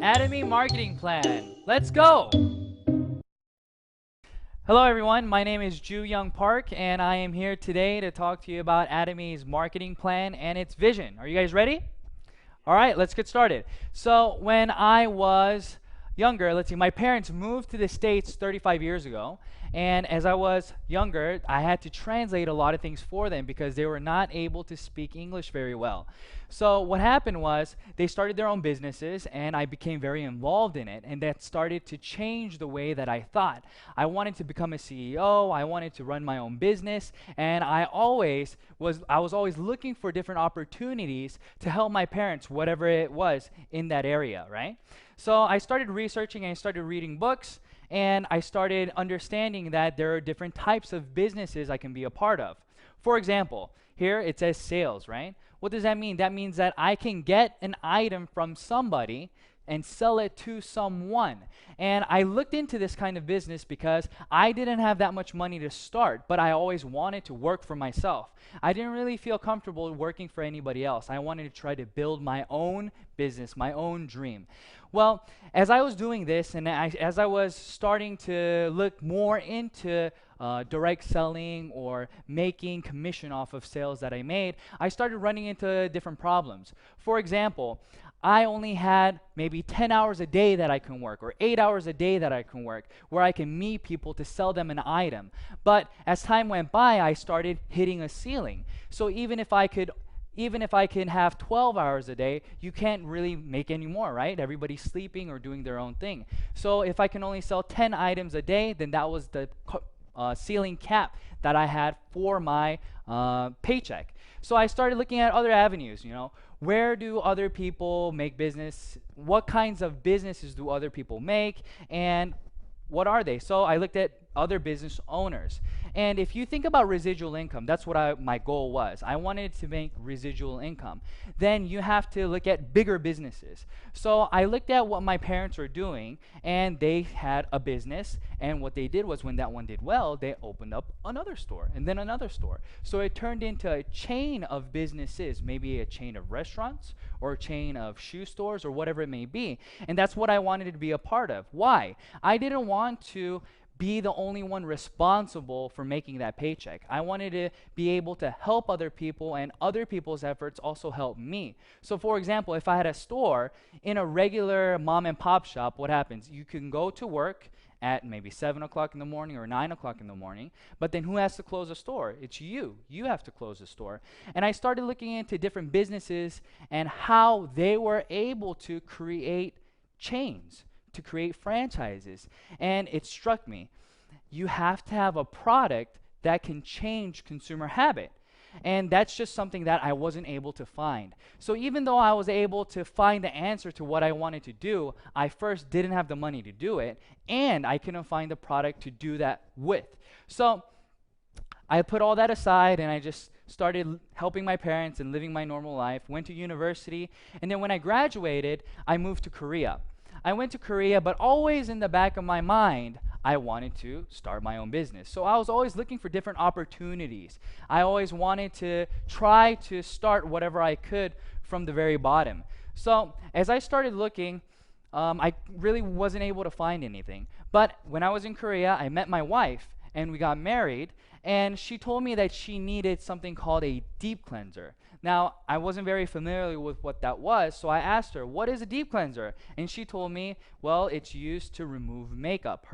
Atomy marketing plan. Let's go! Hello everyone, my name is Joo-Young Park and I am here today to talk to you about Atomy's marketing plan and its vision. Are you guys ready? All right, let's get started. So when I was younger, my parents moved to the States 35 years ago, and as I was younger, I had to translate a lot of things for them because they were not able to speak English very well. So what happened was they started their own businesses and I became very involved in it, and that started to change the way that I thought. I wanted to become a CEO, I wanted to run my own business, and I was always looking for different opportunities to help my parents, whatever it was in that area, right? So I started researching and I started reading books, and I started understanding that there are different types of businesses I can be a part of. For example, here it says sales, right? What does that mean? That means that I can get an item from somebody and sell it to someone. And I looked into this kind of business because I didn't have that much money to start, but I always wanted to work for myself. I didn't really feel comfortable working for anybody else. I wanted to try to build my own business, my own dream. Well, as I was doing this and as I was starting to look more into direct selling or making commission off of sales that I made, I started running into different problems. For example, I only had maybe 10 hours a day that I can work, or 8 hours a day that I can work, where I can meet people to sell them an item. But as time went by, I started hitting a ceiling. So even if I can have 12 hours a day, you can't really make any more, right? Everybody's sleeping or doing their own thing. So if I can only sell 10 items a day, then that was the ceiling cap that I had for my paycheck. So I started looking at other avenues, where do other people make business? What kinds of businesses do other people make? And what are they? So I looked at other business owners. And if you think about residual income, that's what my goal was. I wanted to make residual income. Then you have to look at bigger businesses. So I looked at what my parents were doing, and they had a business, and what they did was when that one did well, they opened up another store and then another store. So it turned into a chain of businesses, maybe a chain of restaurants or a chain of shoe stores or whatever it may be. And that's what I wanted to be a part of. Why? I didn't want to be the only one responsible for making that paycheck. I wanted to be able to help other people, and other people's efforts also help me. So for example, if I had a store in a regular mom and pop shop, what happens? You can go to work at maybe 7 o'clock in the morning or 9 o'clock in the morning, but then who has to close the store? It's you. You have to close the store. And I started looking into different businesses and how they were able to create chains, to create franchises. And it struck me, you have to have a product that can change consumer habit. And that's just something that I wasn't able to find. So even though I was able to find the answer to what I wanted to do, I first didn't have the money to do it, and I couldn't find the product to do that with. So I put all that aside and I just started helping my parents and living my normal life, went to university, and then when I graduated, I moved to Korea. I went to Korea, but always in the back of my mind, I wanted to start my own business. So I was always looking for different opportunities. I always wanted to try to start whatever I could from the very bottom. So as I started looking, I really wasn't able to find anything. But when I was in Korea, I met my wife and we got married, and she told me that she needed something called a deep cleanser. Now, I wasn't very familiar with what that was, so I asked her, what is a deep cleanser? And she told me, well, it's used to remove makeup,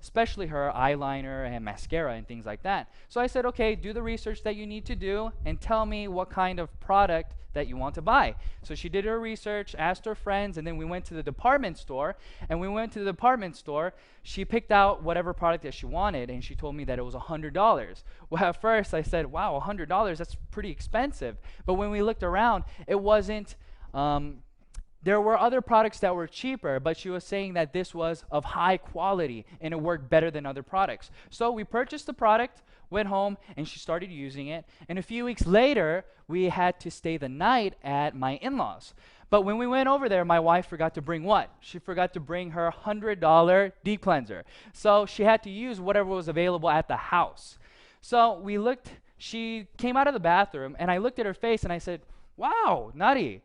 especially her eyeliner and mascara and things like that. So I said, okay, do the research that you need to do and tell me what kind of product that you want to buy. So she did her research, asked her friends, and then we went to the department store. And we went to the department store, she picked out whatever product that she wanted, and she told me that it was $100. Well, at first I said, wow, $100, that's pretty expensive. But when we looked around, it wasn't, there were other products that were cheaper, but she was saying that this was of high quality and it worked better than other products. So we purchased the product, went home, and she started using it. And a few weeks later, we had to stay the night at my in-laws. But when we went over there, my wife forgot to bring what? She forgot to bring her $100 deep cleanser. So she had to use whatever was available at the house. So we looked, she came out of the bathroom, and I looked at her face and I said, wow, Nari,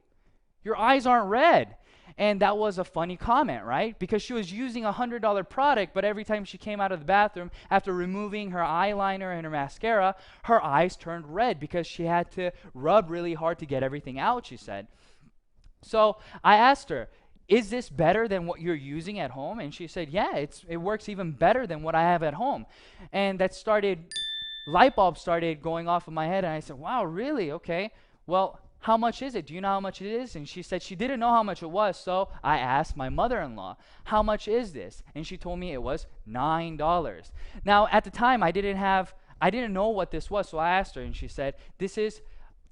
your eyes aren't red. And that was a funny comment, right? Because she was using a $100 product, but every time she came out of the bathroom after removing her eyeliner and her mascara, her eyes turned red because she had to rub really hard to get everything out, she said. So I asked her, is this better than what you're using at home? And she said, yeah, it works even better than what I have at home. And light bulbs started going off in my head. And I said, wow, really? Okay. Well, how much is it? Do you know how much it is? And she said she didn't know how much it was. So I asked my mother-in-law, how much is this? And she told me it was $9. Now, at the time, I didn't know what this was. So I asked her, and she said, this is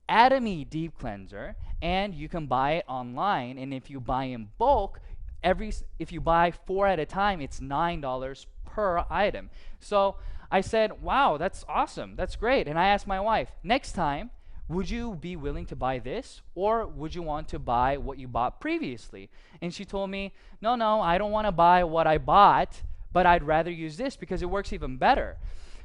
Atomy deep cleanser, and you can buy it online. And if you buy in bulk, if you buy 4 at a time, it's $9 per item. So I said, wow, that's awesome, that's great. And I asked my wife, next time, would you be willing to buy this, or would you want to buy what you bought previously? And she told me, no, I don't want to buy what I bought, but I'd rather use this because it works even better.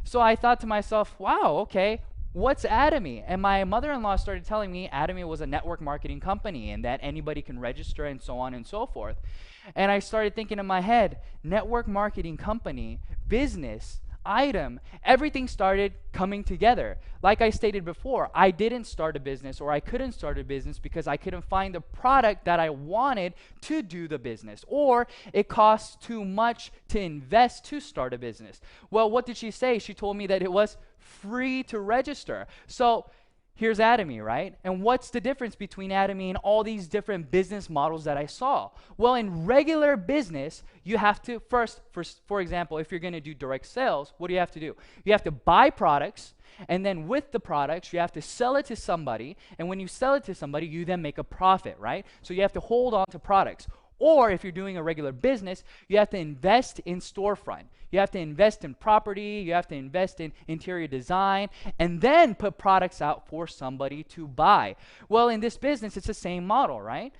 So I thought to myself, wow, okay, what's Atomy? And my mother-in-law started telling me Atomy was a network marketing company and that anybody can register and so on and so forth. And I started thinking in my head, network marketing company, business, item, everything started coming together. Like I stated before, I didn't start a business, or I couldn't start a business because I couldn't find the product that I wanted to do the business, or it costs too much to invest to start a business. Well, what did she say? She told me that it was free to register. So here's Atomy, right? And what's the difference between Atomy and all these different business models that I saw? Well, in regular business, you have to first, for example, if you're going to do direct sales, what do you have to do? You have to buy products, and then with the products, you have to sell it to somebody, and when you sell it to somebody, you then make a profit, right? So you have to hold on to products. Or if you're doing a regular business, you have to invest in storefront. You have to invest in property, you have to invest in interior design, and then put products out for somebody to buy. Well, in this business, it's the same model, right?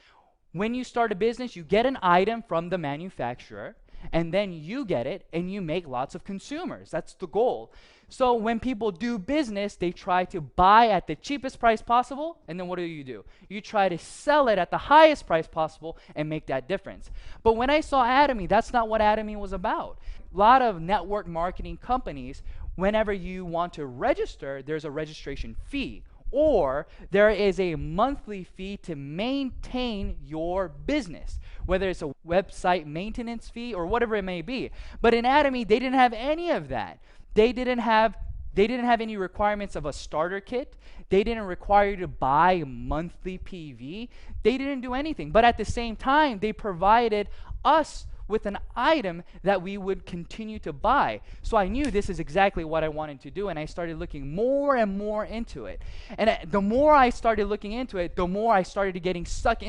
When you start a business, you get an item from the manufacturer, and then you get it, and you make lots of consumers. That's the goal. So when people do business, they try to buy at the cheapest price possible, and then what do? You try to sell it at the highest price possible and make that difference. But when I saw Atomy, that's not what Atomy was about. A lot of network marketing companies, whenever you want to register, there's a registration fee, or there is a monthly fee to maintain your business, whether it's a website maintenance fee or whatever it may be. But in Atomy, they didn't have any of that. They didn't have any requirements of a starter kit. They didn't require you to buy monthly PV. They didn't do anything. But at the same time, they provided us with an item that we would continue to buy. So I knew this is exactly what I wanted to do, and I started looking more and more into it. And the more I started looking into it, the more I started getting sucked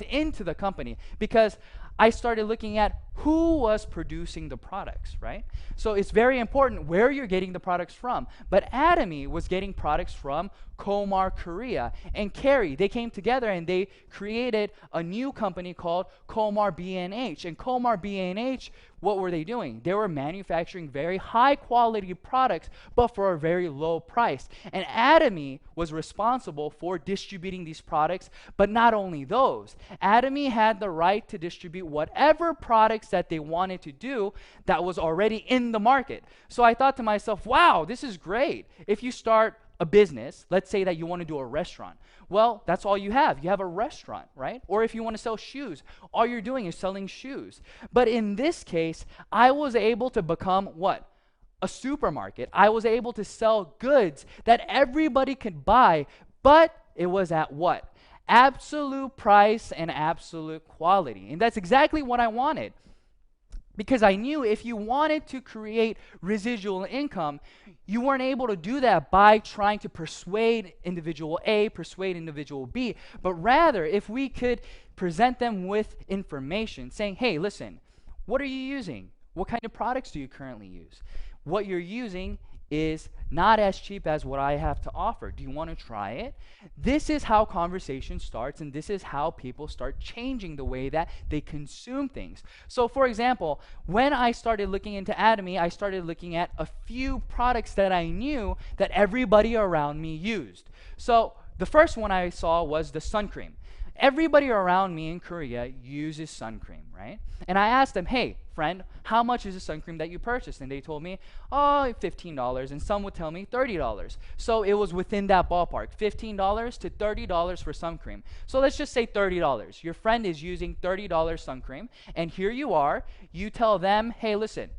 into the company, because I started looking at who was producing the products, right? So it's very important where you're getting the products from. But Atomy was getting products from Komar Korea and Kerry. They came together and they created a new company called Komar B&H. And Komar B&H, what were they doing? They were manufacturing very high quality products, but for a very low price. And Atomy was responsible for distributing these products, but not only those. Atomy had the right to distribute whatever products that they wanted to do that was already in the market. So I thought to myself, wow, this is great. If you start a business, let's say that you want to do a restaurant. Well, that's all you have. You have a restaurant, right? Or if you want to sell shoes, all you're doing is selling shoes. But in this case, I was able to become what? A supermarket. I was able to sell goods that everybody could buy, but it was at what? Absolute price and absolute quality. And that's exactly what I wanted. Because I knew if you wanted to create residual income, you weren't able to do that by trying to persuade individual A, persuade individual B, but rather if we could present them with information saying, hey, listen, what are you using? What kind of products do you currently use? What you're using is not as cheap as what I have to offer. Do you want to try it? This is how conversation starts, and this is how people start changing the way that they consume things. So for example, when I started looking into Atomy, I started looking at a few products that I knew that everybody around me used. So the first one I saw was the sun cream. everybody around me in Korea uses sun cream, right? And I asked them, hey, friend, how much is the sun cream that you purchased? And they told me, oh, $15. And some would tell me $30. So it was within that ballpark, $15 to $30 for sun cream. So let's just say $30. Your friend is using $30 sun cream, and here you are. You tell them, hey, listen,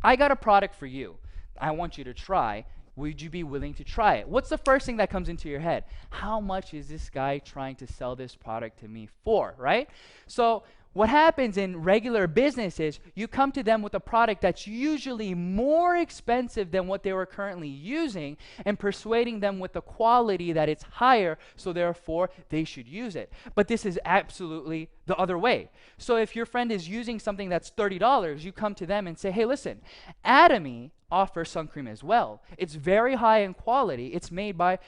I got a product for you. I want you to try. Would you be willing to try it? What's the first thing that comes into your head? How much is this guy trying to sell this product to me for, right? So what happens in regular business is you come to them with a product that's usually more expensive than what they were currently using and persuading them with the quality that it's higher, so therefore they should use it. But this is absolutely the other way. So if your friend is using something that's $30, you come to them and say, hey, listen, Atomy offers sun cream as well. It's very high in quality. It's made by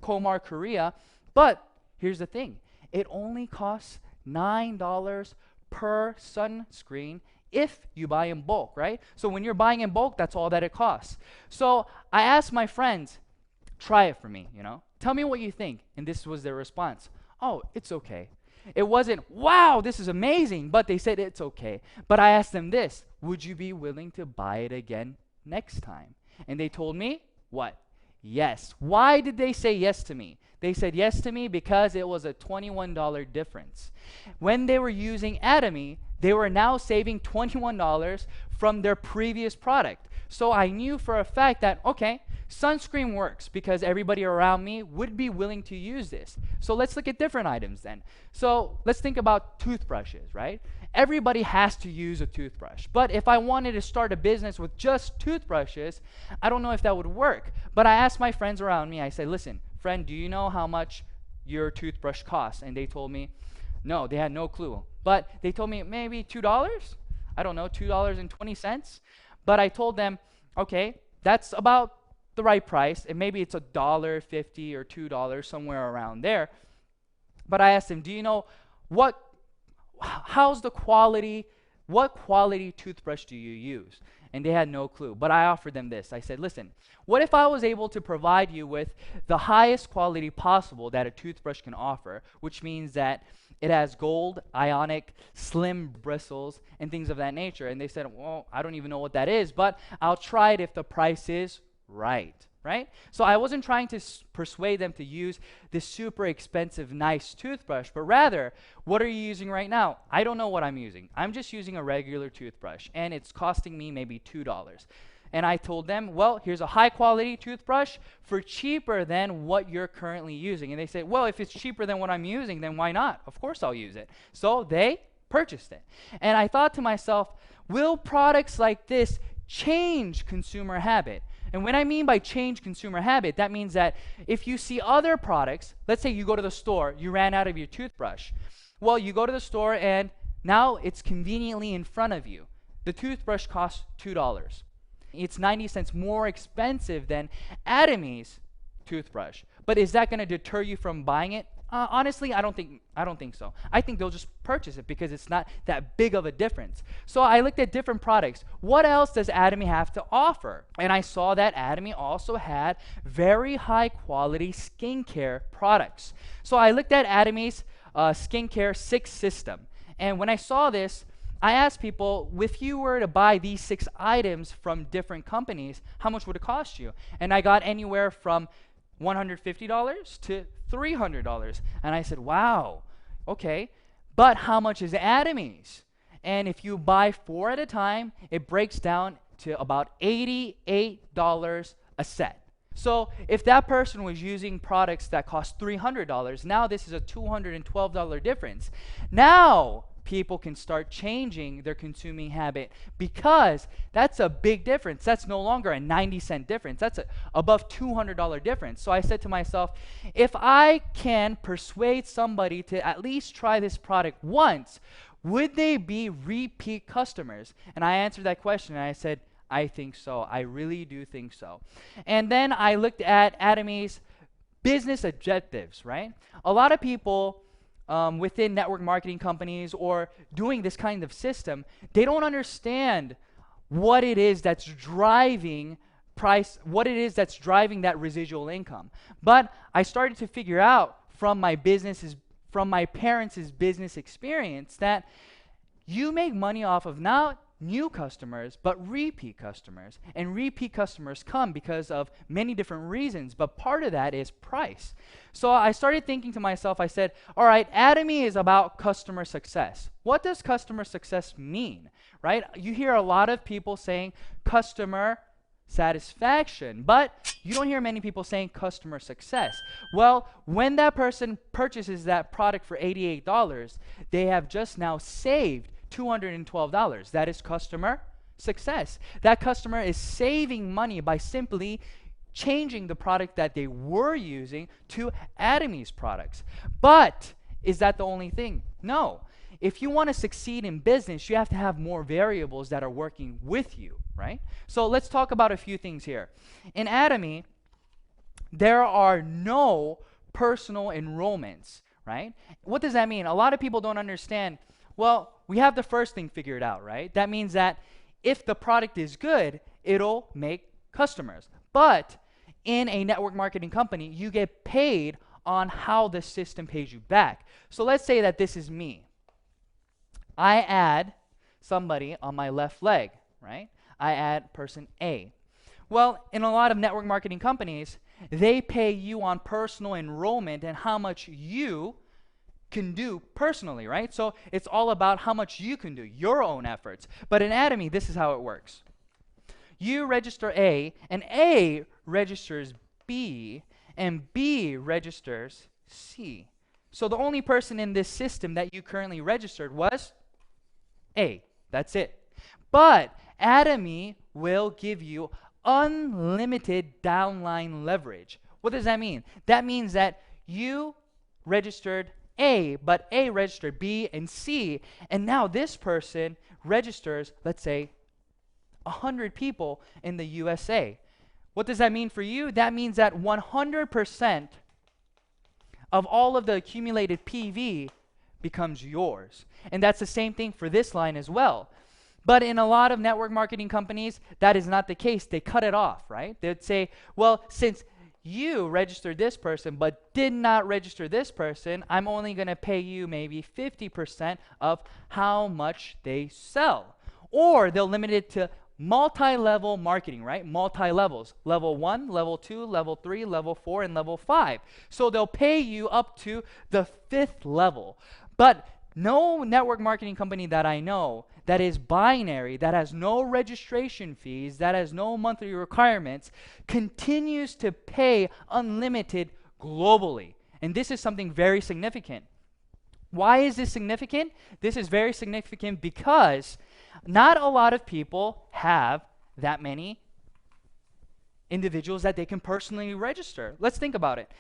Komar Korea. But here's the thing. It only costs $9 per sunscreen if you buy in bulk, right? So when you're buying in bulk, that's all that it costs. So I asked my friends, try it for me, Tell me what you think. And this was their response. Oh, it's okay. It wasn't, wow, this is amazing, but they said it's okay. But I asked them this, would you be willing to buy it again next time? And they told me, what? Yes. Why did they say yes to me? They said yes to me because it was a $21 difference. When they were using Atomy, they were now saving $21 from their previous product. So I knew for a fact that, okay, sunscreen works because everybody around me would be willing to use this. So let's look at different items then. So let's think about toothbrushes, right? Everybody has to use a toothbrush. But if I wanted to start a business with just toothbrushes, I don't know if that would work. But I asked my friends around me, I said, listen, friend, do you know how much your toothbrush costs? And they told me, no, they had no clue. But they told me maybe $2? I don't know, $2.20. But I told them, okay, that's about the right price, and maybe it's $1.50 or $2, somewhere around there. But I asked them, do you know how's the quality, what quality toothbrush do you use? And they had no clue. But I offered them this. I said, listen, what if I was able to provide you with the highest quality possible that a toothbrush can offer, which means that it has gold, ionic, slim bristles, and things of that nature. And they said, well, I don't even know what that is, but I'll try it if the price is right? So I wasn't trying to persuade them to use this super expensive, nice toothbrush, but rather, what are you using right now? I don't know what I'm using. I'm just using a regular toothbrush, and it's costing me maybe $2. And I told them, well, here's a high-quality toothbrush for cheaper than what you're currently using. And they said, well, if it's cheaper than what I'm using, then why not? Of course I'll use it. So they purchased it. And I thought to myself, will products like this change consumer habit? And when I mean by change consumer habit, that means that if you see other products, let's say you go to the store, you ran out of your toothbrush. Well, you go to the store and now it's conveniently in front of you. The toothbrush costs $2. It's 90 cents more expensive than Atomy's toothbrush. But is that going to deter you from buying it? Honestly, I don't think so. I think they'll just purchase it because it's not that big of a difference. So I looked at different products. What else does Atomy have to offer? And I saw that Atomy also had very high quality skincare products. So I looked at Atomy's skincare 6 system. And when I saw this, I asked people, if you were to buy these 6 items from different companies, how much would it cost you? And I got anywhere from $150 to $300. And I said, wow, okay, but how much is Atomy's? And if you buy 4 at a time, it breaks down to about $88 a set. So if that person was using products that cost $300, now this is a $212 difference. Now people can start changing their consuming habit because that's a big difference. That's no longer a 90-cent difference. That's above $200 difference. So I said to myself, if I can persuade somebody to at least try this product once, would they be repeat customers? And I answered that question and I said, I think so. I really do think so. And then I looked at Atomy's business objectives, right? A lot of people within network marketing companies or doing this kind of system, they don't understand what it is that's driving what it is that's driving that residual income. But I started to figure out from my business's from my parents' business experience that you make money off of not new customers, but repeat customers. And repeat customers come because of many different reasons, but part of that is price. So I started thinking to myself, I said, all right, Atomy is about customer success. What does customer success mean, right? You hear a lot of people saying customer satisfaction, but you don't hear many people saying customer success. Well, when that person purchases that product for $88, they have just now saved $212. That is customer success. That customer is saving money by simply changing the product that they were using to Atomy's products. But is that the only thing? No. If you want to succeed in business, you have to have more variables that are working with you, right? So let's talk about a few things here. In Atomy, there are no personal enrollments, right? What does that mean? A lot of people don't understand. Well, we have the first thing figured out, right? That means that if the product is good, it'll make customers. But in a network marketing company, you get paid on how the system pays you back. So let's say that this is me. I add somebody on my left leg, right? I add person A. Well, in a lot of network marketing companies, they pay you on personal enrollment and how much you can do personally, right? So it's all about how much you can do, your own efforts. But in Atomy, this is how it works. You register A, and A registers B, and B registers C. So the only person in this system that you currently registered was A. That's it. But Atomy will give you unlimited downline leverage. What does that mean? That means that you registered A, but A registered B and C, and now this person registers, let's say, 100 people in the USA. What does that mean for you? That means that 100% of all of the accumulated PV becomes yours. And that's the same thing for this line as well. But in a lot of network marketing companies, that is not the case. They cut it off, right? They'd say, well, since you registered this person but did not register this person, I'm only going to pay you maybe 50% of how much they sell. Or they'll limit it to multi-level marketing, right? Multi-levels. Level 1, level 2, level 3, level 4, and level 5. So they'll pay you up to the 5th level. But no network marketing company that I know that is binary, that has no registration fees, that has no monthly requirements, continues to pay unlimited globally. And this is something very significant. Why is this significant? This is very significant because not a lot of people have that many individuals that they can personally register. Let's think about it.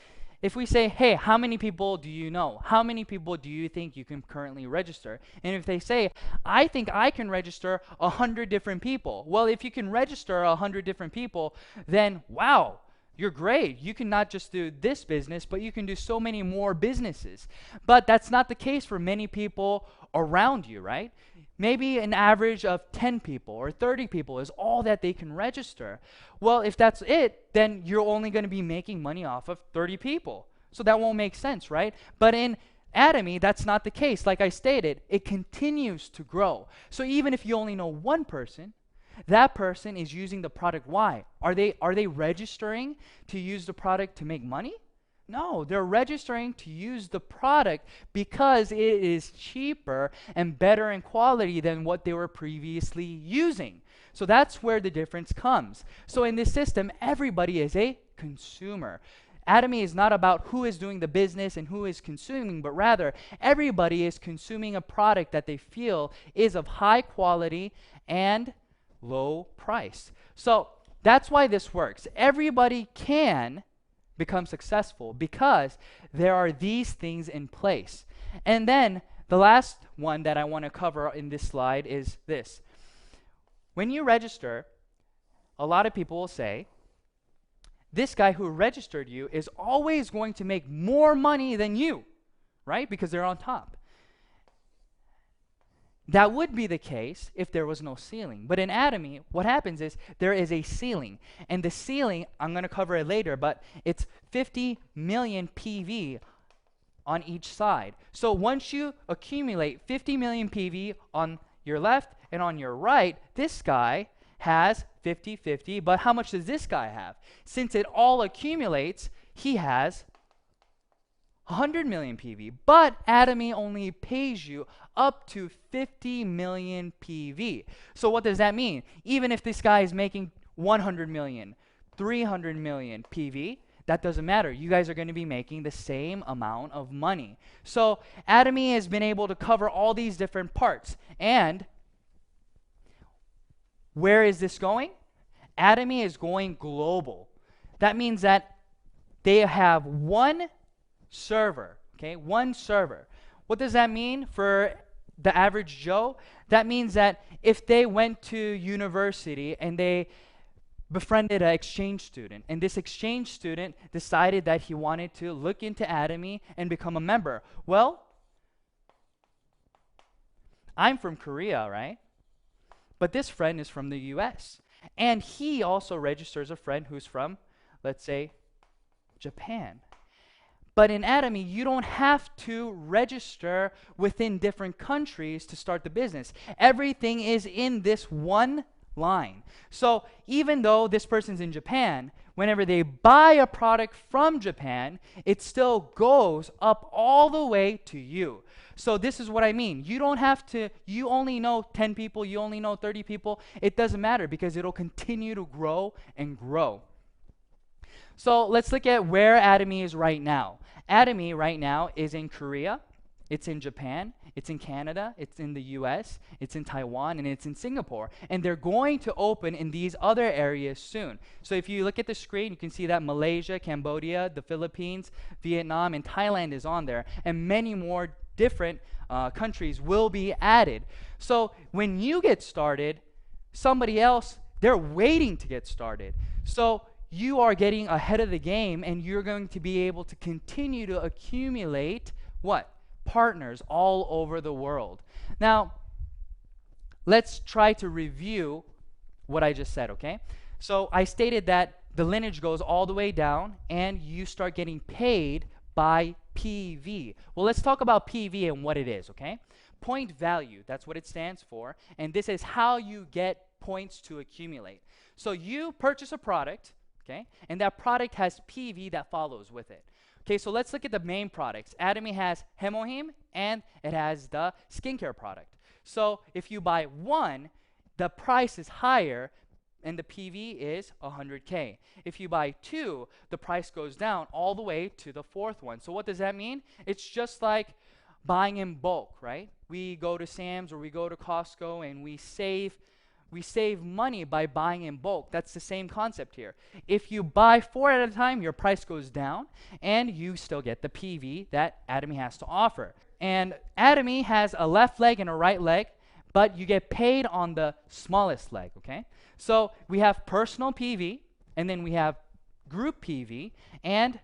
If we say, hey, how many people do you know? How many people do you think you can currently register? And if they say, I think I can register 100 different people. Well, if you can register 100 different people, then wow, you're great. You can not just do this business, but you can do so many more businesses. But that's not the case for many people around you, right? Maybe an average of 10 people or 30 people is all that they can register. Well, if that's it, then you're only going to be making money off of 30 people. So that won't make sense, right? But in Atomy, that's not the case. Like I stated, it continues to grow. So even if you only know one person, that person is using the product. Why? Are they registering to use the product to make money? No, they're registering to use the product because it is cheaper and better in quality than what they were previously using. So that's where the difference comes. So in this system, everybody is a consumer. Atomy is not about who is doing the business and who is consuming, but rather everybody is consuming a product that they feel is of high quality and low price. So that's why this works. Everybody can become successful because there are these things in place. And then the last one that I want to cover in this slide is this. When you register, a lot of people will say, this guy who registered you is always going to make more money than you, right? Because they're on top. That would be the case if there was no ceiling. But in Atomy, what happens is there is a ceiling. And the ceiling, I'm going to cover it later, but it's 50 million PV on each side. So once you accumulate 50 million PV on your left and on your right, this guy has 50-50, but how much does this guy have? Since it all accumulates, he has 100 million PV, but Atomy only pays you up to 50 million PV. So what does that mean? Even if this guy is making 100 million, 300 million PV, that doesn't matter. You guys are going to be making the same amount of money. So Atomy has been able to cover all these different parts. And where is this going? Atomy is going global. That means that they have one server, okay? One server. What does that mean for the average Joe? That means that if they went to university and they befriended an exchange student, and this exchange student decided that he wanted to look into Atomy and become a member. Well, I'm from Korea, right? But this friend is from the US. And he also registers a friend who's from, let's say, Japan. But in Atomy, you don't have to register within different countries to start the business. Everything is in this one line. So even though this person's in Japan, whenever they buy a product from Japan, it still goes up all the way to you. So this is what I mean. You don't have to, you only know 10 people, you only know 30 people. It doesn't matter because it'll continue to grow and grow. So let's look at where Atomy is right now. Atomy right now is in Korea, it's in Japan, it's in Canada, it's in the US, it's in Taiwan, and it's in Singapore. And they're going to open in these other areas soon. So if you look at the screen, you can see that Malaysia, Cambodia, the Philippines, Vietnam, and Thailand is on there. And many more different countries will be added. So when you get started, somebody else, they're waiting to get started. So you are getting ahead of the game, and you're going to be able to continue to accumulate what? Partners all over the world. Now, let's try to review what I just said, okay? So I stated that the lineage goes all the way down, and you start getting paid by PV. Well, let's talk about PV and what it is, okay? Point value, that's what it stands for, and this is how you get points to accumulate. So you purchase a product, okay, and that product has PV that follows with it. Okay, so let's look at the main products. Atomy has Hemohim, and it has the skincare product. So if you buy one, the price is higher, and the PV is 100K. If you buy two, the price goes down all the way to the fourth one. So what does that mean? It's just like buying in bulk, right? We go to Sam's or we go to Costco and we save money by buying in bulk. That's the same concept here. If you buy 4 at a time, your price goes down, and you still get the PV that Atomy has to offer. And Atomy has a left leg and a right leg, but you get paid on the smallest leg, okay? So we have personal PV, and then we have group PV, and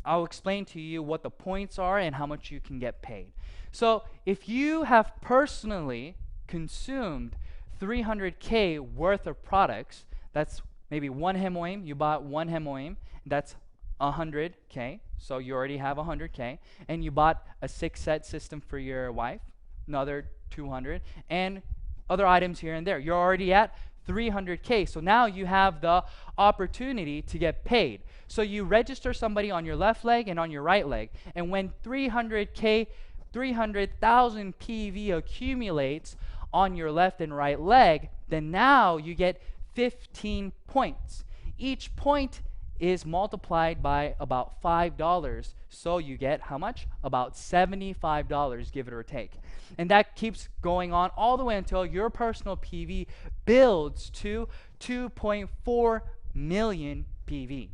I'll explain to you what the points are and how much you can get paid. So if you have personally consumed 300K worth of products, that's maybe one Hemohim, you bought one Hemohim, that's 100K, so you already have 100K, and you bought a 6-set system for your wife, another 200, and other items here and there. You're already at 300K, so now you have the opportunity to get paid. So you register somebody on your left leg and on your right leg, and when 300K, 300,000 PV accumulates on your left and right leg, then now you get 15 points. Each point is multiplied by about $5, so you get how much? About $75, give it or take. And that keeps going on all the way until your personal PV builds to 2.4 million PV.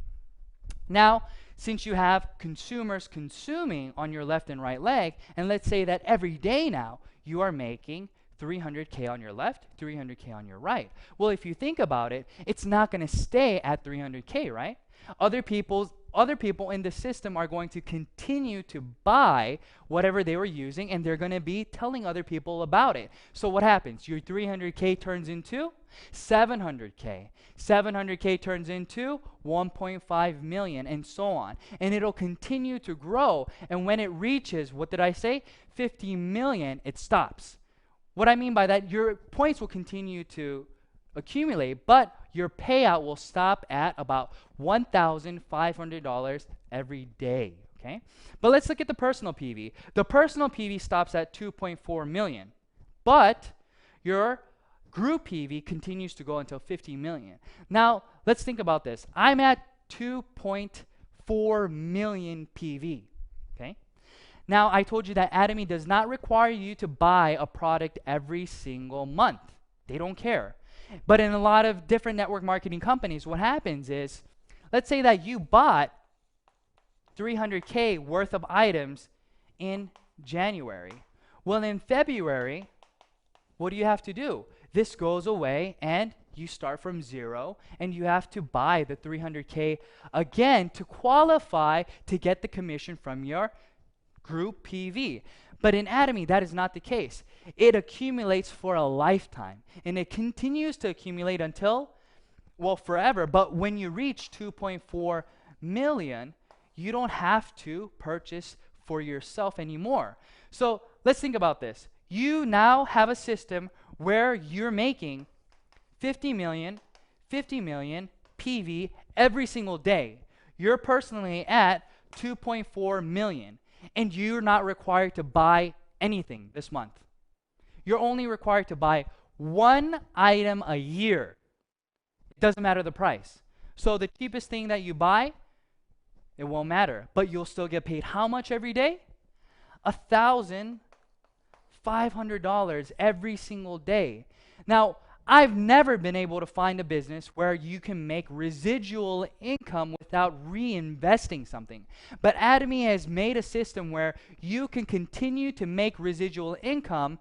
Now, since you have consumers consuming on your left and right leg, and let's say that every day now you are making 300K on your left, 300K on your right. Well, if you think about it, it's not going to stay at 300K, right? Other people in the system are going to continue to buy whatever they were using, and they're going to be telling other people about it. So what happens? Your 300K turns into 700K. 700K turns into 1.5 million, and so on. And it'll continue to grow. And when it reaches, what did I say? 50 million, it stops. What I mean by that, your points will continue to accumulate, but your payout will stop at about $1,500 every day, okay? But let's look at the personal PV. The personal PV stops at 2.4 million, but your group PV continues to go until 50 million. Now, let's think about this. I'm at 2.4 million PV, okay? Now, I told you that Atomy does not require you to buy a product every single month. They don't care. But in a lot of different network marketing companies, what happens is, let's say that you bought 300K worth of items in January. Well, in February, what do you have to do? This goes away and you start from zero, and you have to buy the 300K again to qualify to get the commission from your group PV. But in Atomy, that is not the case. It accumulates for a lifetime, and it continues to accumulate until, well, forever. But when you reach 2.4 million, you don't have to purchase for yourself anymore. So let's think about this. You now have a system where you're making 50 million PV every single day. You're personally at 2.4 million. And you're not required to buy anything this month. You're only required to buy one item a year. It doesn't matter the price. So the cheapest thing that you buy, it won't matter. But you'll still get paid how much every day? $1,500 every single day. Now, I've never been able to find a business where you can make residual income without reinvesting something. But Atomy has made a system where you can continue to make residual income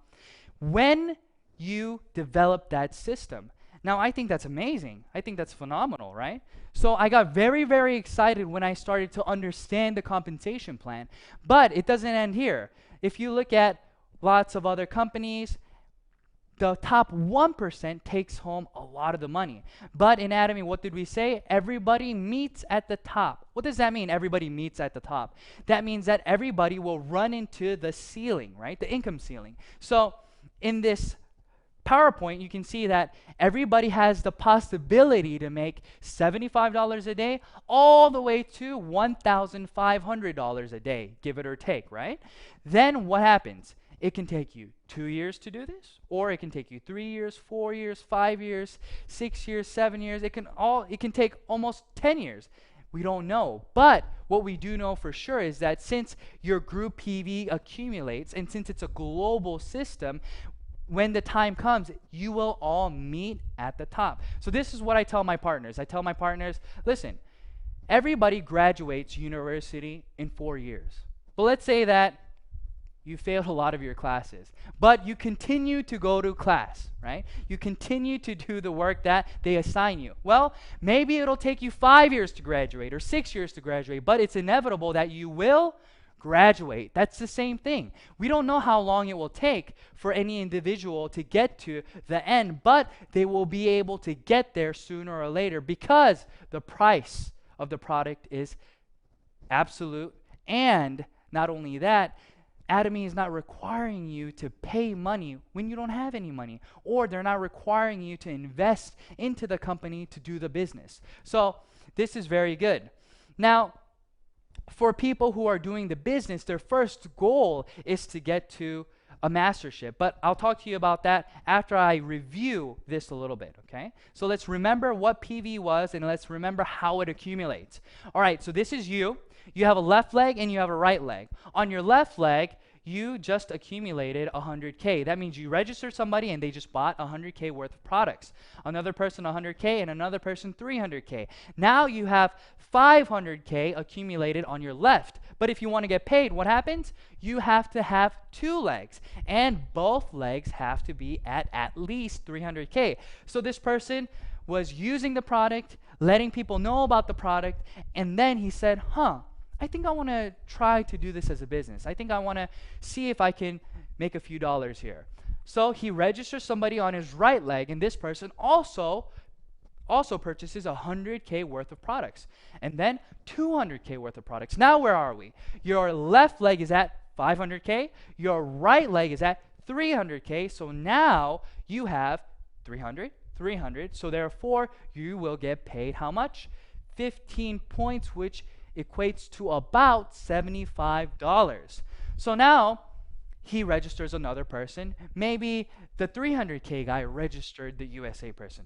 when you develop that system. Now, I think that's amazing. I think that's phenomenal, right? So I got very, very excited when I started to understand the compensation plan. But it doesn't end here. If you look at lots of other companies, the top 1% takes home a lot of the money. But in Atomy, what did we say? Everybody meets at the top. What does that mean, everybody meets at the top? That means that everybody will run into the ceiling, right? The income ceiling. So in this PowerPoint, you can see that everybody has the possibility to make $75 a day all the way to $1,500 a day, give it or take, right? Then what happens? It can take you 2 years to do this, or it can take you 3 years, 4 years, 5 years, 6 years, 7 years. It can take almost 10 years. We don't know. But what we do know for sure is that since your group PV accumulates, and since it's a global system, when the time comes, you will all meet at the top. So this is what I tell my partners. I tell my partners, listen, everybody graduates university in 4 years. But let's say that you failed a lot of your classes, but you continue to go to class, right? You continue to do the work that they assign you. Well, maybe it'll take you 5 years to graduate or 6 years to graduate, but it's inevitable that you will graduate. That's the same thing. We don't know how long it will take for any individual to get to the end, but they will be able to get there sooner or later because the price of the product is absolute. And not only that, Atomy is not requiring you to pay money when you don't have any money, or they're not requiring you to invest into the company to do the business. So this is very good. Now, for people who are doing the business, their first goal is to get to a mastership. But I'll talk to you about that after I review this a little bit, okay? So let's remember what PV was, and let's remember how it accumulates. All right, so this is you. You have a left leg and you have a right leg. On your left leg, you just accumulated 100K. That means you registered somebody and they just bought 100K worth of products. Another person 100K and another person 300K. Now you have 500K accumulated on your left. But if you want to get paid, what happens? You have to have two legs, and both legs have to be at least 300K. So this person was using the product, letting people know about the product, and then he said, I think I want to try to do this as a business. I think I want to see if I can make a few dollars here. So he registers somebody on his right leg, and this person also purchases 100K worth of products, and then 200K worth of products. Now where are we? Your left leg is at 500K, your right leg is at 300K, so now you have 300, 300, so therefore you will get paid how much? 15 points, which equates to about $75. So now he registers another person. Maybe the 300K guy registered the USA person.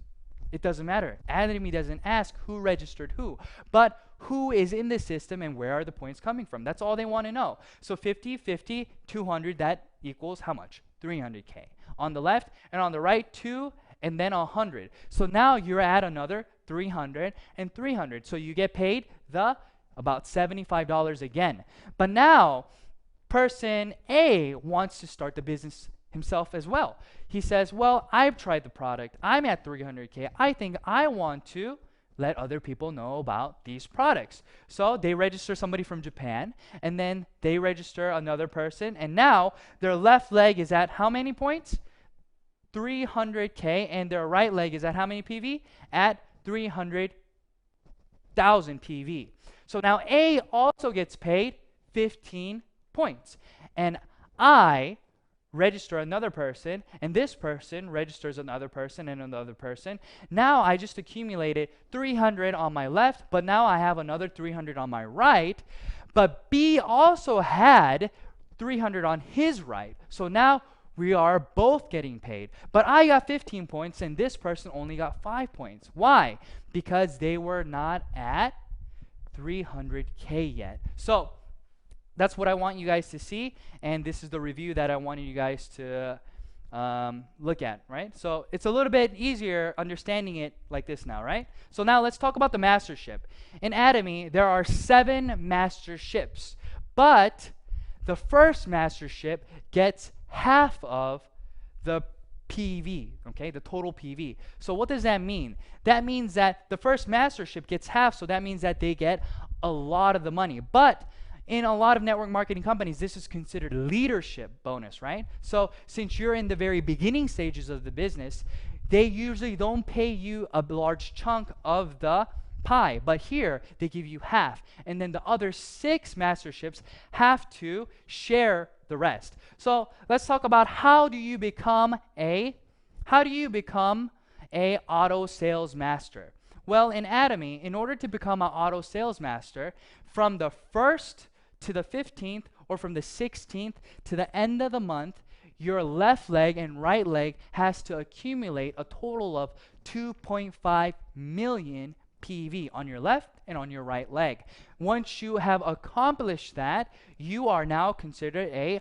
It doesn't matter. Atomy doesn't ask who registered who, but who is in the system and where are the points coming from. That's all they want to know. So 50, 50, 200, that equals how much? 300K. On the left, and on the right, 2, and then 100. So now you're at another 300 and 300. So you get paid about $75 again. But now person A wants to start the business himself as well. He says, well, I've tried the product. I'm at 300K. I think I want to let other people know about these products. So they register somebody from Japan, and then they register another person, and now their left leg is at how many points? 300K, and their right leg is at how many PV? At 300,000 PV. So now A also gets paid 15 points. And I register another person, and this person registers another person and another person. Now I just accumulated 300 on my left, but now I have another 300 on my right. But B also had 300 on his right. So now we are both getting paid. But I got 15 points, and this person only got 5 points. Why? Because they were not at 300K yet. So that's what I want you guys to see, and this is the review that I wanted you guys to look at, right? So it's a little bit easier understanding it like this now, right? So now let's talk about the mastership. In Atomy, there are 7 masterships, but the first mastership gets half of the PV, okay, the total PV. So what does that mean? That means that the first mastership gets half, so that means that they get a lot of the money. But in a lot of network marketing companies, this is considered leadership bonus, right? So since you're in the very beginning stages of the business, they usually don't pay you a large chunk of the pie, but here they give you half, and then the other 6 masterships have to share the rest. So let's talk about how do you become a auto sales master. Well, in Atomy, in order to become an auto sales master, from the 1st to the 15th, or from the 16th to the end of the month, your left leg and right leg has to accumulate a total of 2.5 million PV on your left and on your right leg. Once you have accomplished that, you are now considered a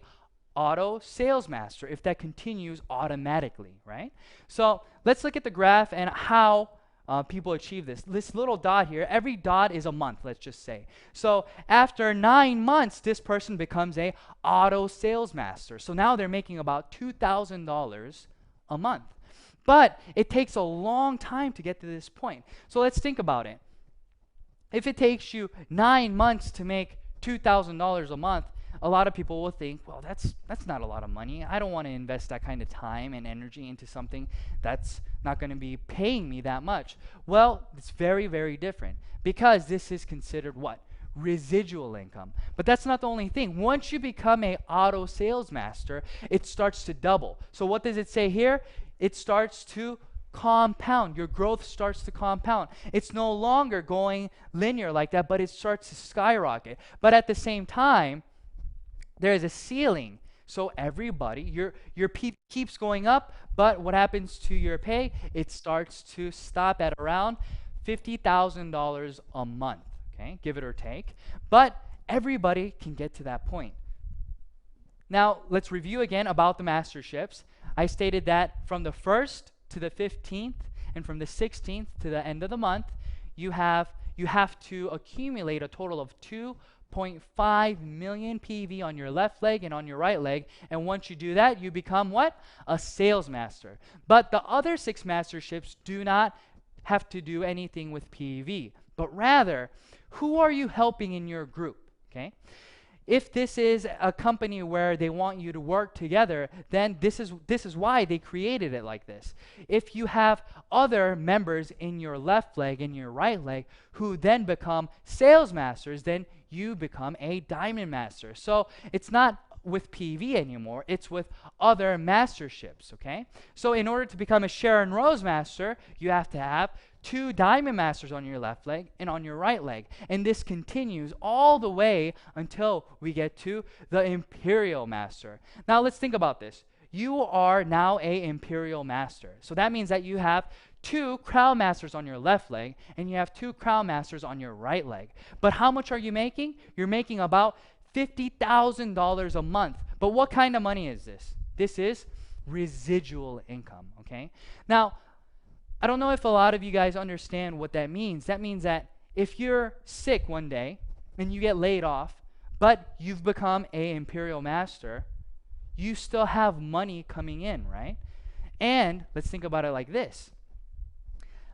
auto sales master if that continues automatically, right? So let's look at the graph and how people achieve this. This little dot here, every dot is a month, let's just say. So after 9 months, this person becomes a auto sales master. So now they're making about $2,000 a month. But it takes a long time to get to this point. So let's think about it. If it takes you 9 months to make $2,000 a month, a lot of people will think, well, that's not a lot of money. I don't want to invest that kind of time and energy into something that's not going to be paying me that much. Well, it's very, very different, because this is considered what? Residual income. But that's not the only thing. Once you become a auto sales master, it starts to double. So what does it say here? It starts to compound. Your growth starts to compound. It's no longer going linear like that, but it starts to skyrocket. But at the same time, there is a ceiling. So everybody, your pay keeps going up, but what happens to your pay? It starts to stop at around $50,000 a month, okay? Give it or take. But everybody can get to that point. Now, let's review again about the masterships. I stated that from the 1st to the 15th and from the 16th to the end of the month, you have to accumulate a total of 2.5 million PV on your left leg and on your right leg. And once you do that, you become what? A sales master. But the other 6 masterships do not have to do anything with PV, but rather, who are you helping in your group? Okay? If this is a company where they want you to work together, then this is why they created it like this. If you have other members in your left leg and your right leg who then become sales masters, then you become a diamond master. So it's not with PV anymore, it's with other masterships, okay? So in order to become a Sharon Rose master, you have to have 2 diamond masters on your left leg and on your right leg. And this continues all the way until we get to the Imperial Master. Now let's think about this. You are now a Imperial Master. So that means that you have 2 Crown Masters on your left leg and you have 2 Crown Masters on your right leg. But how much are you making? You're making about $50,000 a month. But what kind of money is this? This is residual income, okay? Now, I don't know if a lot of you guys understand what that means. That means that if you're sick one day and you get laid off, but you've become a Imperial Master, you still have money coming in, right? And let's think about it like this.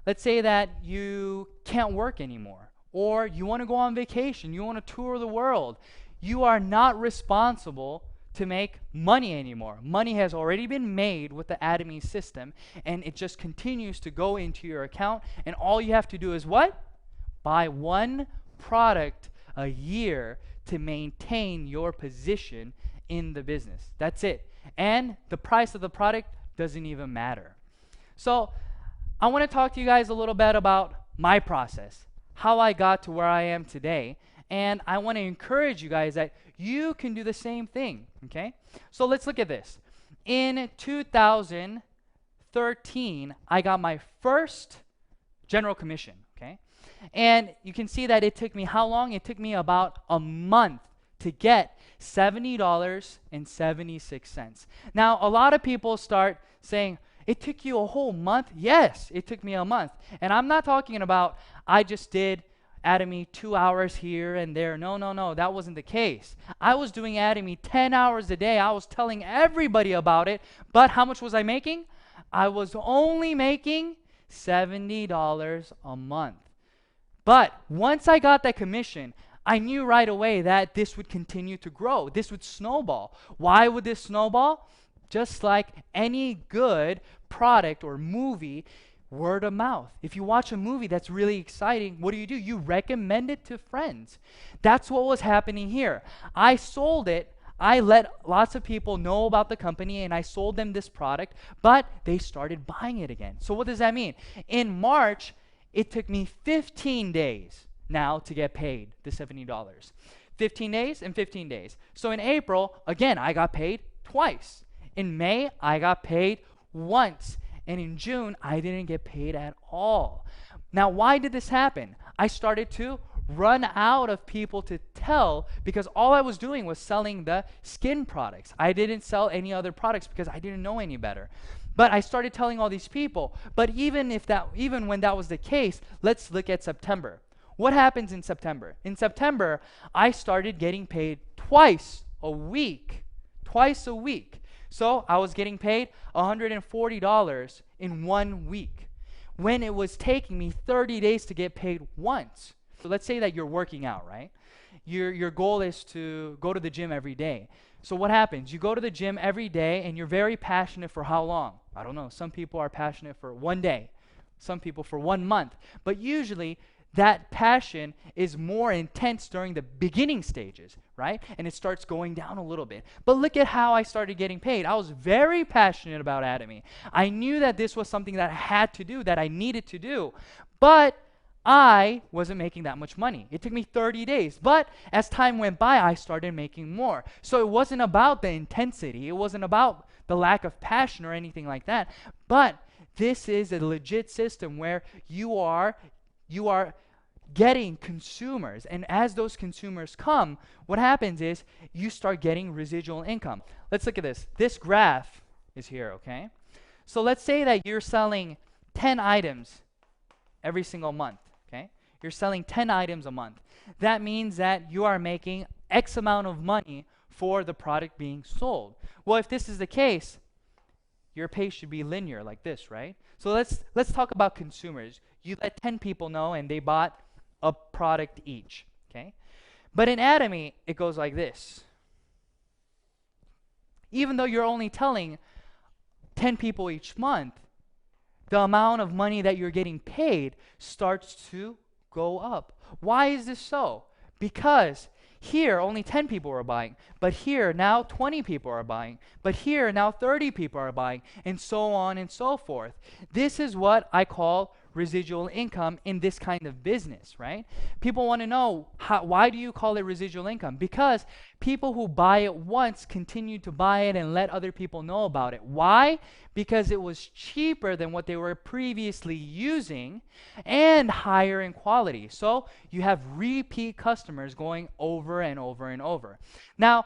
Let's say that you can't work anymore, or you want to go on vacation, you want to tour the world. You are not responsible to make money anymore. Money has already been made with the Atomy system, and it just continues to go into your account, and all you have to do is what? Buy 1 product a year to maintain your position in the business. That's it. And the price of the product doesn't even matter. So I want to talk to you guys a little bit about my process, how I got to where I am today. And I want to encourage you guys that you can do the same thing, okay? So let's look at this. In 2013, I got my first general commission, okay? And you can see that it took me how long? It took me about a month to get $70.76. Now, a lot of people start saying, it took you a whole month? Yes, it took me a month. And I'm not talking about I just did Atomy 2 hours here and there. No, that wasn't the case. I was doing Atomy 10 hours a day. I was telling everybody about it. But how much was I making? I was only making $70 a month. But once I got that commission, I knew right away that this would continue to grow. This would snowball. Why would this snowball? Just like any good product or movie, word of mouth. If you watch a movie that's really exciting, what do? You recommend it to friends. That's what was happening here. I sold it. I let lots of people know about the company and I sold them this product, but they started buying it again. So what does that mean? In March, it took me 15 days now to get paid the $70. 15 days and 15 days. So in April, again, I got paid twice. In May, I got paid once. And in June, I didn't get paid at all. Now, why did this happen? I started to run out of people to tell because all I was doing was selling the skin products. I didn't sell any other products because I didn't know any better. But I started telling all these people. But even when that was the case, let's look at September. What happens in September? In September, I started getting paid twice a week. Twice a week. So I was getting paid $140 in 1 week when it was taking me 30 days to get paid once. So let's say that you're working out, right? Your goal is to go to the gym every day. So what happens? You go to the gym every day and you're very passionate for how long? I don't know. Some people are passionate for 1 day. Some people for 1 month. But usually that passion is more intense during the beginning stages, right? And it starts going down a little bit. But look at how I started getting paid. I was very passionate about Atomy. I knew that this was something that I had to do, that I needed to do. But I wasn't making that much money. It took me 30 days. But as time went by, I started making more. So it wasn't about the intensity. It wasn't about the lack of passion or anything like that. But this is a legit system where you are getting consumers. And as those consumers come, what happens is you start getting residual income. Let's look at this. This graph is here, okay? So let's say that you're selling 10 items every single month, okay? You're selling 10 items a month. That means that you are making X amount of money for the product being sold. Well, if this is the case, your pace should be linear like this, right? So let's talk about consumers. You let 10 people know and they bought a product each, okay? But in Atomy, it goes like this. Even though you're only telling 10 people each month, the amount of money that you're getting paid starts to go up. Why is this so? Because here only 10 people are buying, but here now 20 people are buying, but here now 30 people are buying, and so on and so forth. This is what I call residual income in this kind of business, right? People want to know, why do you call it residual income? Because people who buy it once continue to buy it and let other people know about it. Why? Because it was cheaper than what they were previously using and higher in quality. So you have repeat customers going over and over and over. Now,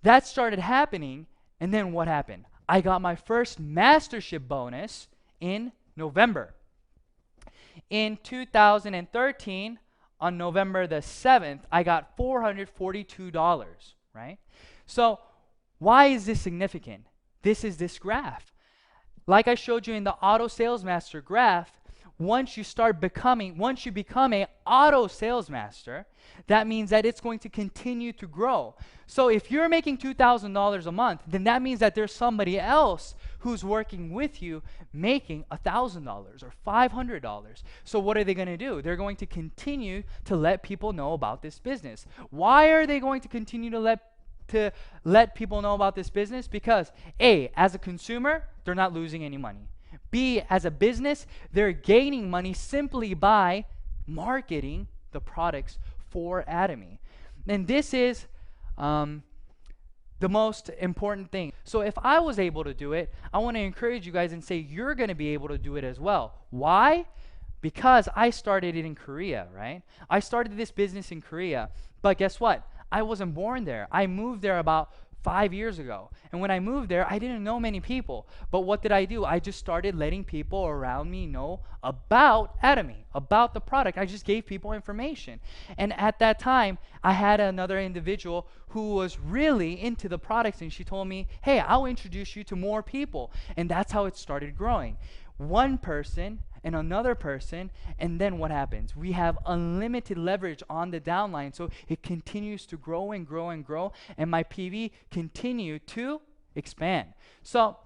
that started happening, and then what happened? I got my first mastership bonus in November. In 2013, on November the 7th, I got $442, right? So why is this significant? This is this graph. Like I showed you in the auto sales master graph, once you become an auto sales master, that means that it's going to continue to grow. So if you're making $2,000 a month, then that means that there's somebody else who's working with you making $1,000 or $500. So what are they going to do? They're going to continue to let people know about this business. Why are they going to continue to let people know about this business? Because A, as a consumer, they're not losing any money. B, as a business, they're gaining money simply by marketing the products for Atomy. And this is the most important thing. So if I was able to do it, I want to encourage you guys and say you're going to be able to do it as well. Why? Because I started it in Korea, right? I started this business in Korea, but guess what? I wasn't born there. I moved there about 5 years ago. And when I moved there, I didn't know many people. But what did I do? I just started letting people around me know about Atomy, about the product. I just gave people information. And at that time, I had another individual who was really into the products, and she told me, hey, I'll introduce you to more people. And that's how it started growing. One person and another person, and then what happens? We have unlimited leverage on the downline, so it continues to grow and grow and grow, and my PV continue to expand. So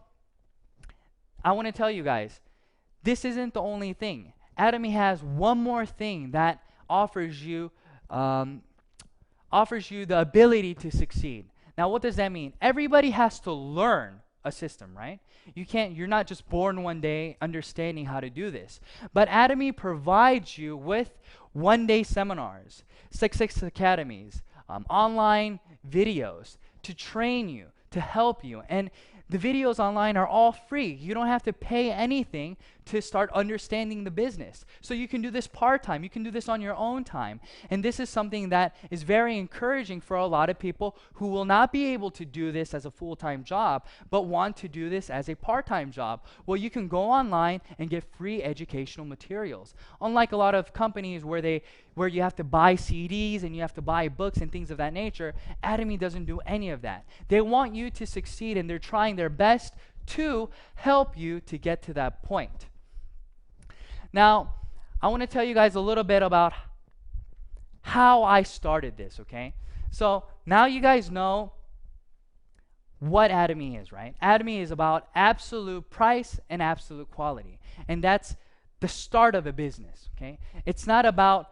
I want to tell you guys, this isn't the only thing. Atomy has one more thing that offers you the ability to succeed. Now, what does that mean? Everybody has to learn a system, right? You're not just born one day understanding how to do this. But Atomy provides you with one-day seminars, 6 academies, online videos to train you, to help you. And the videos online are all free. You don't have to pay anything to start understanding the business. So you can do this part-time. You can do this on your own time. And this is something that is very encouraging for a lot of people who will not be able to do this as a full-time job, but want to do this as a part-time job. Well, you can go online and get free educational materials. Unlike a lot of companies where you have to buy CDs and you have to buy books and things of that nature, Atomy doesn't do any of that. They want you to succeed, and they're trying their best to help you to get to that point. Now, I want to tell you guys a little bit about how I started this, okay? So now you guys know what Atomy is, right? Atomy is about absolute price and absolute quality. And that's the start of a business, okay? It's not about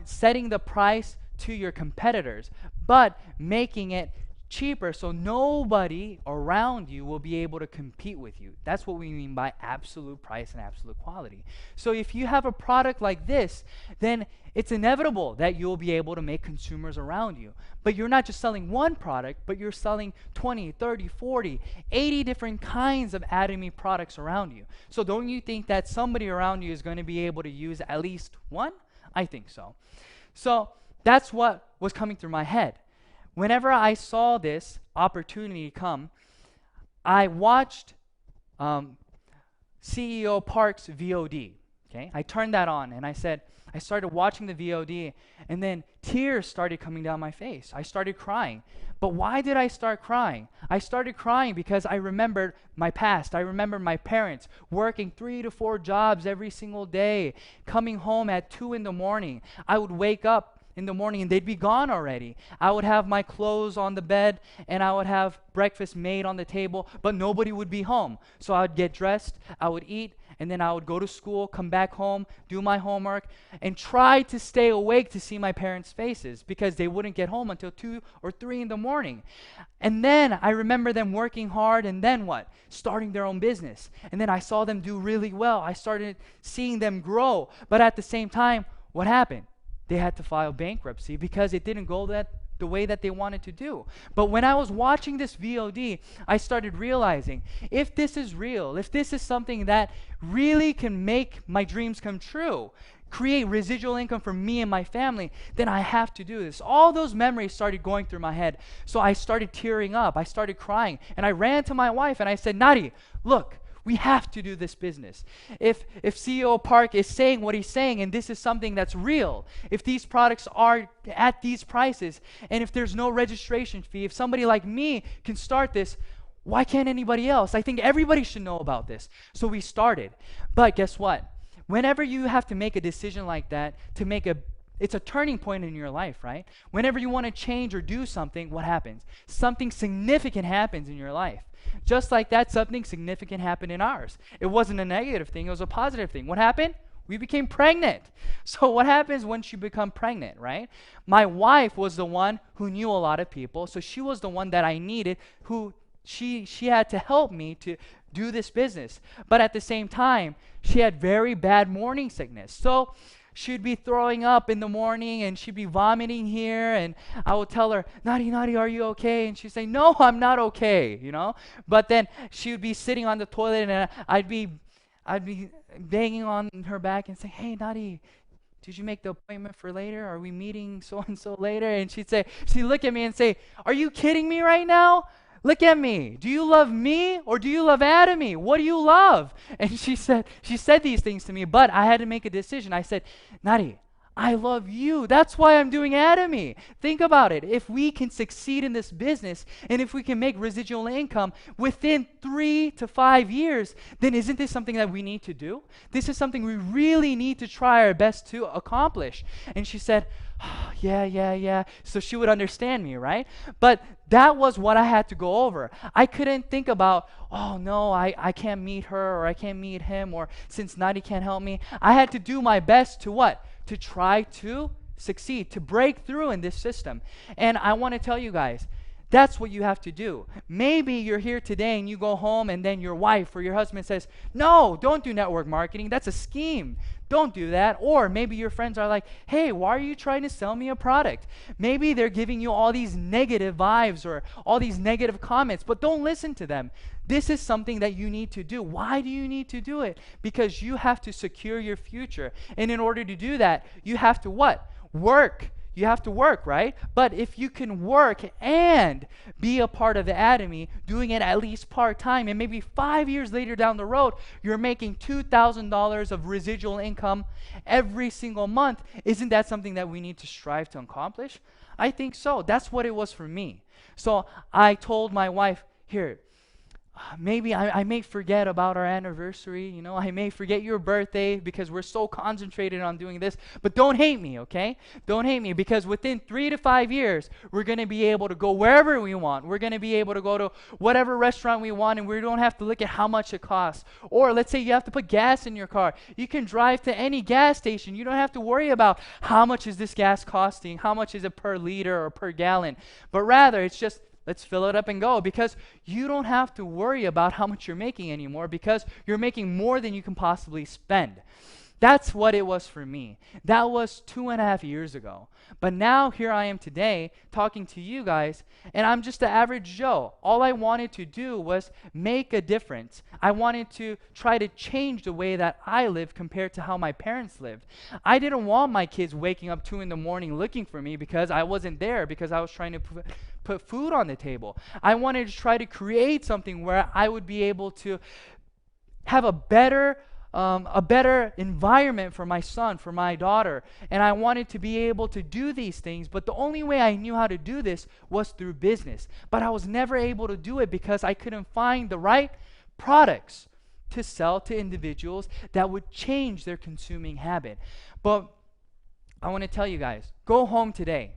setting the price to your competitors, but making it cheaper, so nobody around you will be able to compete with you. That's what we mean by absolute price and absolute quality. So if you have a product like this, then it's inevitable that you'll be able to make consumers around you. But you're not just selling one product, but you're selling 20, 30, 40, 80 different kinds of Atomy products around you. So don't you think that somebody around you is going to be able to use at least one? I think so. So that's what was coming through my head. Whenever I saw this opportunity come, I watched CEO Park's VOD. Okay, I turned that on and I started watching the VOD, and then tears started coming down my face. I started crying. But why did I start crying? I started crying because I remembered my past. I remembered my parents working 3 to 4 jobs every single day, coming home at 2 in the morning. I would wake up in the morning and they'd be gone already. I would have my clothes on the bed and I would have breakfast made on the table, but nobody would be home. So I would get dressed, I would eat, and then I would go to school, come back home, do my homework, and try to stay awake to see my parents' faces because they wouldn't get home until 2 or 3 in the morning. And then I remember them working hard, and then what? Starting their own business. And then I saw them do really well. I started seeing them grow. But at the same time, what happened? They had to file bankruptcy because it didn't go the way that they wanted to do. But when I was watching this VOD, I started realizing, if this is real, if this is something that really can make my dreams come true, create residual income for me and my family, then I have to do this. All those memories started going through my head. So I started tearing up. I started crying. And I ran to my wife and I said, Nadi, look, we have to do this business. If CEO Park is saying what he's saying, and this is something that's real, if these products are at these prices, and if there's no registration fee, if somebody like me can start this, why can't anybody else? I think everybody should know about this. So we started. But guess what? Whenever you have to make a decision like that, it's a turning point in your life, right? Whenever you want to change or do something, what happens? Something significant happens in your life. Just like that, something significant happened in ours. It wasn't a negative thing, it was a positive thing. What happened? We became pregnant. So what happens once you become pregnant, right? My wife was the one who knew a lot of people, so she was the one that I needed, who she had to help me to do this business. But at the same time, she had very bad morning sickness. So she'd be throwing up in the morning and she'd be vomiting here, and I would tell her, Nadi, are you okay? And she'd say, no, I'm not okay, you know? But then she would be sitting on the toilet and I'd be banging on her back and say, hey, Nadi, did you make the appointment for later? Are we meeting so-and-so later? And she'd look at me and say, are you kidding me right now? Look at me. Do you love me or do you love Atomy? What do you love? And she said these things to me, but I had to make a decision. I said, Nadi, I love you. That's why I'm doing Atomy. Think about it. If we can succeed in this business and if we can make residual income within 3 to 5 years, then isn't this something that we need to do? This is something we really need to try our best to accomplish. And she said, oh, yeah. So she would understand me, right? But that was what I had to go over. I couldn't think about, oh no, I can't meet her or I can't meet him, or since Nadi can't help me. I had to do my best to what? To try to succeed, to break through in this system. And I want to tell you guys, that's what you have to do. Maybe you're here today and you go home and then your wife or your husband says, no, don't do network marketing. That's a scheme. Don't do that. Or maybe your friends are like, hey, why are you trying to sell me a product? Maybe they're giving you all these negative vibes or all these negative comments, but don't listen to them. This is something that you need to do. Why do you need to do it? Because you have to secure your future. And in order to do that, you have to what? Work. You have to work, right? But if you can work and be a part of the Atomy, doing it at least part-time, and maybe 5 years later down the road, you're making $2,000 of residual income every single month, isn't that something that we need to strive to accomplish? I think so. That's what it was for me. So I told my wife, here, maybe I may forget about our anniversary, you know, I may forget your birthday because we're so concentrated on doing this, but don't hate me, okay? Don't hate me, because within 3 to 5 years, we're going to be able to go wherever we want. We're going to be able to go to whatever restaurant we want, and we don't have to look at how much it costs. Or let's say you have to put gas in your car. You can drive to any gas station. You don't have to worry about how much is this gas costing, how much is it per liter or per gallon, but rather it's just, Let's fill it up and go, because you don't have to worry about how much you're making anymore, because you're making more than you can possibly spend. That's what it was for me. That was 2.5 years ago. But now here I am today talking to you guys, and I'm just the average Joe. All I wanted to do was make a difference. I wanted to try to change the way that I live compared to how my parents lived. I didn't want my kids waking up 2 in the morning looking for me because I wasn't there, because I was trying to put food on the table. I wanted to try to create something where I would be able to have a better environment for my son, for my daughter. And I wanted to be able to do these things, but the only way I knew how to do this was through business. But I was never able to do it because I couldn't find the right products to sell to individuals that would change their consuming habit. But I want to tell you guys, go home today,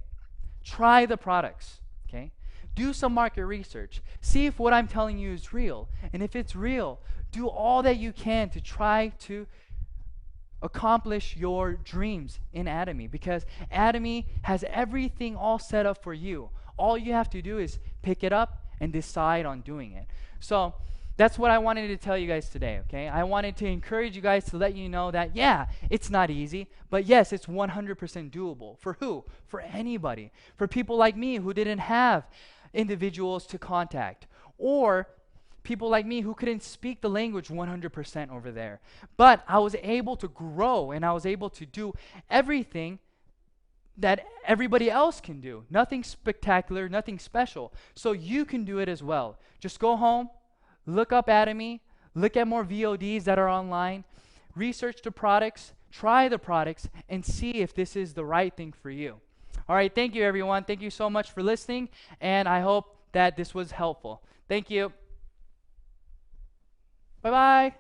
try the products, okay? Do some market research. See if what I'm telling you is real. And if it's real, do all that you can to try to accomplish your dreams in Atomy, because Atomy has everything all set up for you. All you have to do is pick it up and decide on doing it. So that's what I wanted to tell you guys today, okay? I wanted to encourage you guys to let you know that, yeah, it's not easy, but yes, it's 100% doable. For who? For anybody. For people like me who didn't have individuals to contact, or people like me who couldn't speak the language 100% over there. But I was able to grow, and I was able to do everything that everybody else can do. Nothing spectacular, nothing special. So you can do it as well. Just go home, look up Atomy, look at more VODs that are online, research the products, try the products, and see if this is the right thing for you. All right, thank you, everyone. Thank you so much for listening, and I hope that this was helpful. Thank you. Bye-bye.